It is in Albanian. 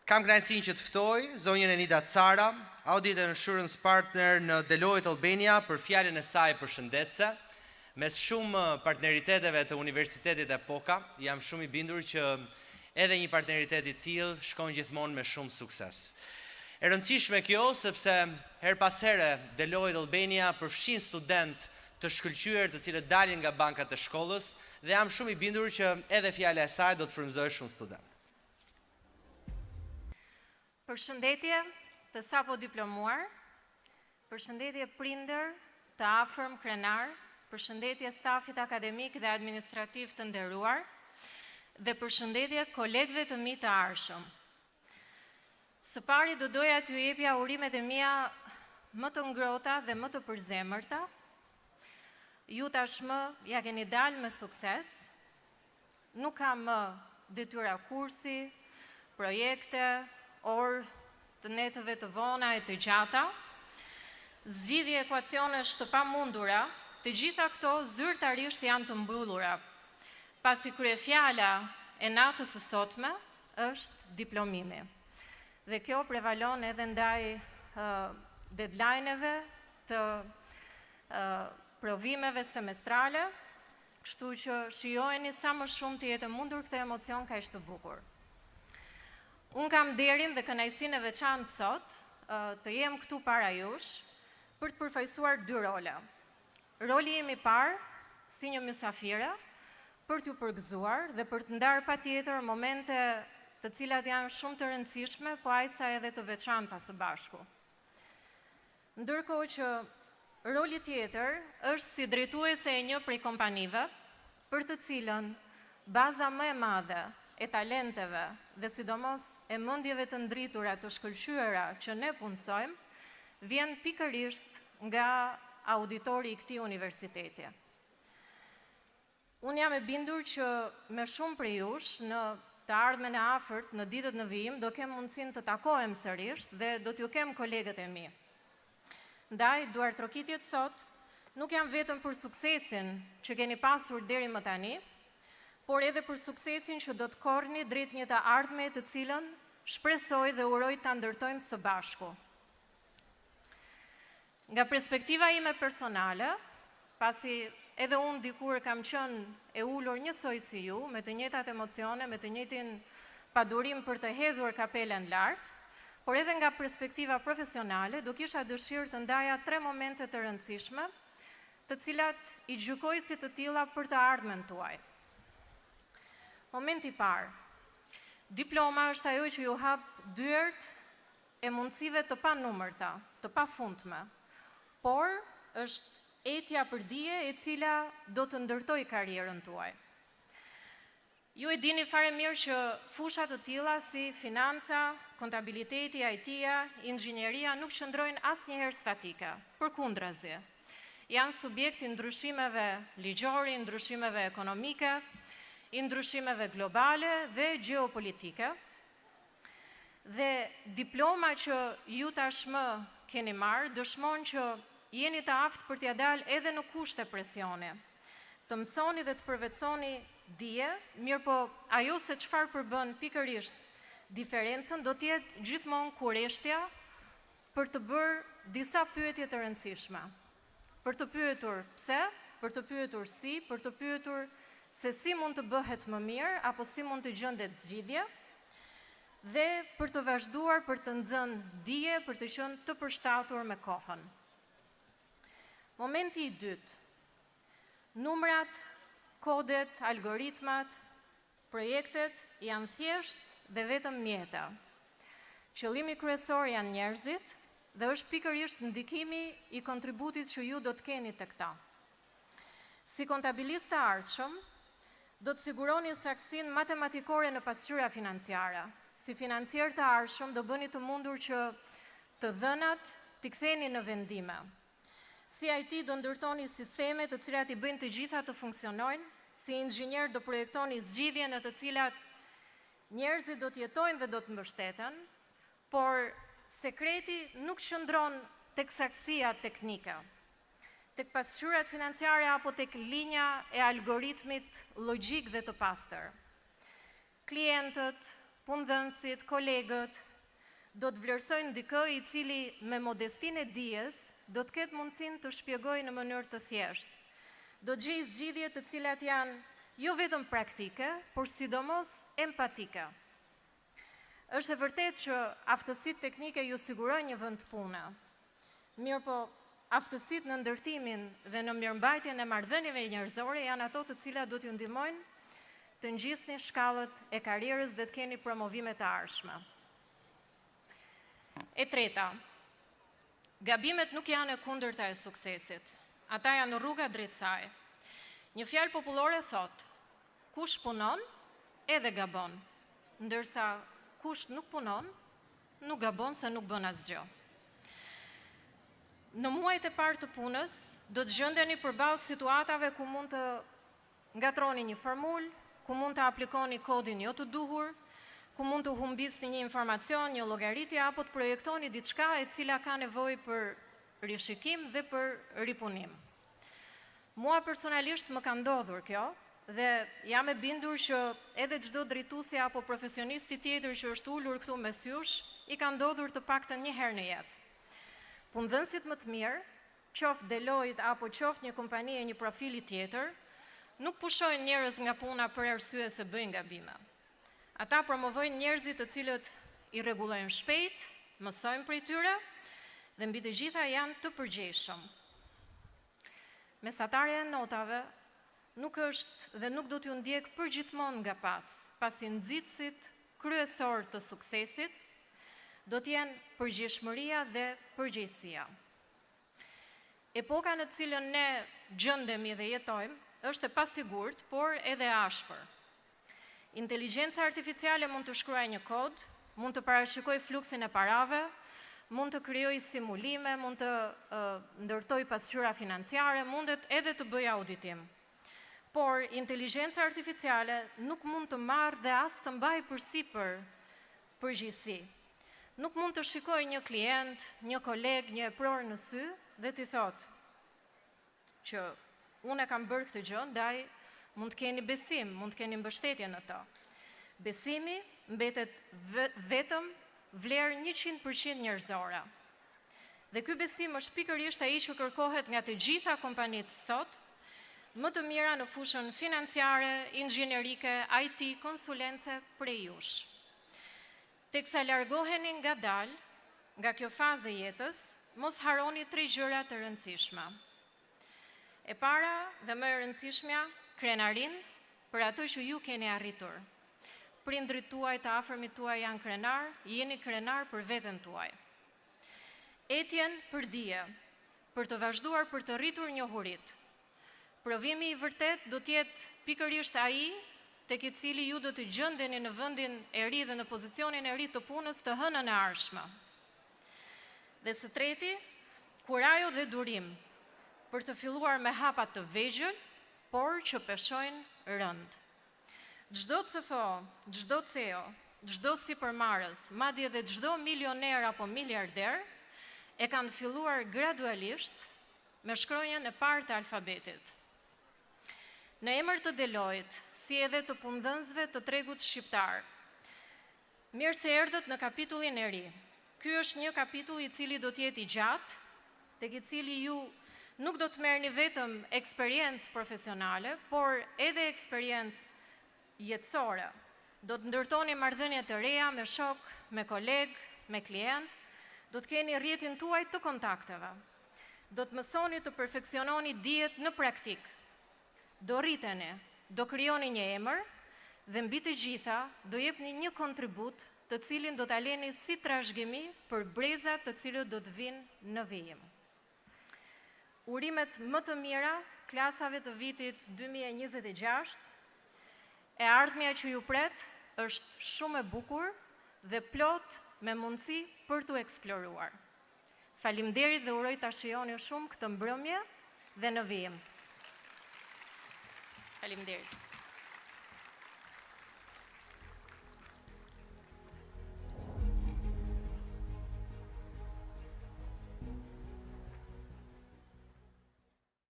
Kam kënaqësinë që të ftoj zonjën Enida Cara, Audit and Assurance Partner në Deloitte Albania për fjalën e saj përshëndetëse. Mes shumë partneriteteve të Universitetit Epoka, jam shumë i bindur që edhe një partneritet i tillë shkon gjithmonë me shumë sukses. E rëndësishme kjo sepse her pas here Deloitte Albania përfshin student të shkëlqyer të cilët dalin nga bankat e shkollës dhe jam shumë i bindur që edhe fjala e saj do të frymëzojë shumë student. Përshëndetje të sapo diplomuar, përshëndetje prindër të afërm krenar, përshëndetje stafit akademik dhe administrativ të nderuar, dhe përshëndetje kolegëve të mi të arshëm. Së pari do doja t'ju jepja urimet e mia më të ngrohta dhe më të përzemërta. Ju tashmë ja keni dalë me sukses. Nuk ka më detyra kursi, projekte, orë të netëve të vona e të gjata, zgjidhje ekuacionesh të pamundura, të gjitha këto zyrtarisht janë të mbyllura, pasi kryefjala e natës së sotme është diplomimi. Dhe kjo prevalon edhe ndaj deadline-eve të provimeve semestrale, kështu që shijojeni sa më shumë të jetë mundur këtë emocion kaq të bukur. Unë kam nderin dhe kënaqësinë e veçantë sot të jem këtu para jush për të përfaqësuar dy rola. Roli im i parë si një mysafire për t'ju përgëzuar dhe për të ndarë patjetër momente të cilat janë shumë të rëndësishme, po ajsa edhe të veçanta së bashku. Ndërkohë që roli tjetër është si drejtuese e një prej kompanive, për të cilën baza më e madhe e talenteve dhe sidomos e mendjeve të ndritura të shkëlqyera që ne punësojmë, vjen pikërisht nga auditori i këtij universiteti. Unë jam e bindur që me shumë prej jush në të ardhmen e afërt, në ditët në vijim, do kem mundësinë të takohem sërish dhe do t'ju kem kolegët e mi. Ndaj, duartrokitjet sot nuk janë vetëm për suksesin që keni pasur deri më tani, por edhe për suksesin që do të korrni drejt një të ardhme të cilën shpresoj dhe uroj ta ndërtojmë së bashku. Nga perspektiva ime personale, pasi edhe unë dikur kam qenë e ulur njësoj si ju, me të njëjtat emocione, me të njëjtin padurim për të hedhur kapelen lart, por edhe nga perspektiva profesionale, do kisha dëshirë të ndaja 3 momente të rëndësishme, të cilat i gjykoj si të tilla për të ardhmen tuaj. Momenti i parë. Diploma është ajo që ju hap dyert e mundësive të panumërta, të pafundme, por është etja për dije e cila do të ndërtoj karrierën tuaj. Ju e dini fare mirë që fusha të tilla si financa, kontabiliteti, IT-ja, inxhinieria nuk qëndrojnë asnjëherë statike, përkundrazi. Janë subjekti ndryshimeve ligjore, ndryshimeve ekonomike, i ndryshimeve globale dhe gjeopolitike. Dhe diploma që ju tashmë keni marrë dëshmon që jeni të aftë për t'ia dalë edhe në kushte presioni. Të mësoni dhe të përvetësoni dije, mirë po ajo se çfarë përbën pikërisht diferencën do t'jetë gjithmonë kurreshtja për të bërë disa pyetje të rëndësishme. Për të pyetur pse, për të pyetur si, për të pyetur se si mund të bëhet më mirë, apo si mund të gjendet zgjidhje, dhe për të vazhduar për të nxënë dije, për të qenë të përshtatur me kohën. Momenti i dytë. Numrat, kodet, algoritmat, projektet janë thjesht dhe vetëm mjeta. Qëllimi kryesor janë njerëzit dhe është pikërisht ndikimi i kontributit që ju do të keni te këta. Si kontabilist të ardhshëm, do të siguroni saksinë matematikore në pasqyra financiare. Si financier të ardhshëm do bëni të mundur që të dhënat t'i ktheni në vendime. Si IT do ndërtoni sisteme të cilat i bëjnë të gjitha të funksionojnë, si inxhinier do projektoni zgjidhje në të cilat njerëzit do të jetojnë dhe do të mbështeten, por sekreti nuk qëndron tek saksia teknike. Tek pasqyrat financiare apo tek linja e algoritmit logjik dhe të pastër. Klientët, punëdhënësit, kolegët, do të vlerësojnë dikë i cili me modestinë e dijes do të ketë mundësinë të shpjegojë në mënyrë të thjeshtë. Do të gjejë zgjidhje të cilat janë jo vetëm praktike, por sidomos empatike. Është e vërtetë që aftësitë teknike ju sigurojnë një vend pune. Mirë po, aftësitë në ndërtimin dhe në mirëmbajtjen e marrëdhënieve njerëzore janë ato të cilat do t'ju ndihmojnë të ngjisni shkallët e karrierës dhe të keni promovime të ardhshme. E treta, gabimet nuk janë e kundërta e suksesit. Ata janë rruga drejt saj. Një fjalë popullore thot: kush punon, edhe gabon, ndërsa kush nuk punon, nuk gabon se nuk bën asgjë. Në muajt e parë të punës, do të gjendeni përballë situatave ku mund të ngatroni një formulë, ku mund të aplikoni kodin jo të duhur, ku mund të humbisni një informacion, një llogaritje apo të projektoni diçka e cila ka nevojë për rishikim dhe për ripunim. Mua personalisht më ka ndodhur kjo dhe jam e bindur që edhe çdo drejtuesi apo profesionisti tjetër që është ulur këtu mes jush i ka ndodhur të paktën një herë në jetë. Punëdhënësit më të mirë, qoftë Deloitte apo qoftë një kompani e një profili tjetër, nuk pushojnë njerëz nga puna për arsye se bëjnë gabime. Ata promovojnë njerëzit të cilët i rregullojnë shpejt, mësojnë prej tyre dhe mbi të gjitha janë të përgjegjshëm. Mesatarja e notave nuk është dhe nuk do t'ju ndjek përgjithmonë nga pasi nxitësit kryesor të suksesit do t'jenë përgjegjshmëria dhe përgjegjësia. Epoka në cilën ne gjendemi dhe jetojmë është e pasigurt, por edhe e ashpër. Inteligjenca artificiale mund të shkruajë një kod, mund të parashikojë fluksin e parave, mund të krijojë simulime, mund të ndërtojë pasqyra financiare, mundet edhe të bëjë auditim. Por inteligjenca artificiale nuk mund të marrë dhe as të mbajë përsipër përgjegjësi. Nuk mund të shikojë një klient, një koleg, një epror në sy dhe t'i thotë që unë e kam bërë këtë gjë, ndaj mund të keni besim, mund të keni mbështetje në to. Besimi mbetet vetëm vlerë 100% njerëzore. Dhe ky besim është pikërisht ai që kërkohet nga të gjitha kompanitë sot, më të mira në fushën financiare, inxhinerike, IT, konsulence prej jush. Teksa largoheni ngadalë nga kjo fazë e jetës, mos harroni 3 gjëra të rëndësishme. E para dhe më e rëndësishmja, krenarin për ato që ju keni arritur. Prindrit tuaj, të afërmit tuaj janë krenar, jeni krenar për veten tuaj. Etjen për dije, për të vazhduar për të rritur njohurit. Provimi i vërtet do t'jetë pikërisht ai tek i cili ju do të gjendeni në vendin e ri dhe në pozicionin e ri të punës të hënën e ardhshme. Dhe së treti, kurajo dhe durim, për të filluar me hapa të vegjël, por që peshojnë rënd. Çdo CFO, çdo CEO, çdo sipërmarrës, madje edhe çdo milioner apo miliarder e kanë filluar gradualisht me shkronjën e parë të alfabetit. Në emër të Deloitte, si edhe të punëdhënësve të tregut shqiptar, mirë se erdhët në kapitullin e ri. Ky është një kapitull i cili do të jetë i gjatë, tek i cili ju nuk do të merrni vetëm eksperiencë profesionale, por edhe eksperiencë jetësore. Do të ndërtoni marrëdhënie të reja me shok, me koleg, me klient, do të keni rrjetin tuaj të kontakteve. Do të mësoni të perfeksiononi dijet në praktik. Do rriteni, do krijoni një emër dhe mbi të gjitha do jepni një kontribut të cilin do ta leni si trashëgimi për brezat të cilët do të vinë në vijim. Urimet më të mira klasave të vitit 2026, e ardhmja që ju pret është shumë e bukur dhe plot me mundësi për t'u eksploruar. Faleminderit dhe uroj ta shijoni shumë këtë mbrëmje dhe në vijim. Faleminderit.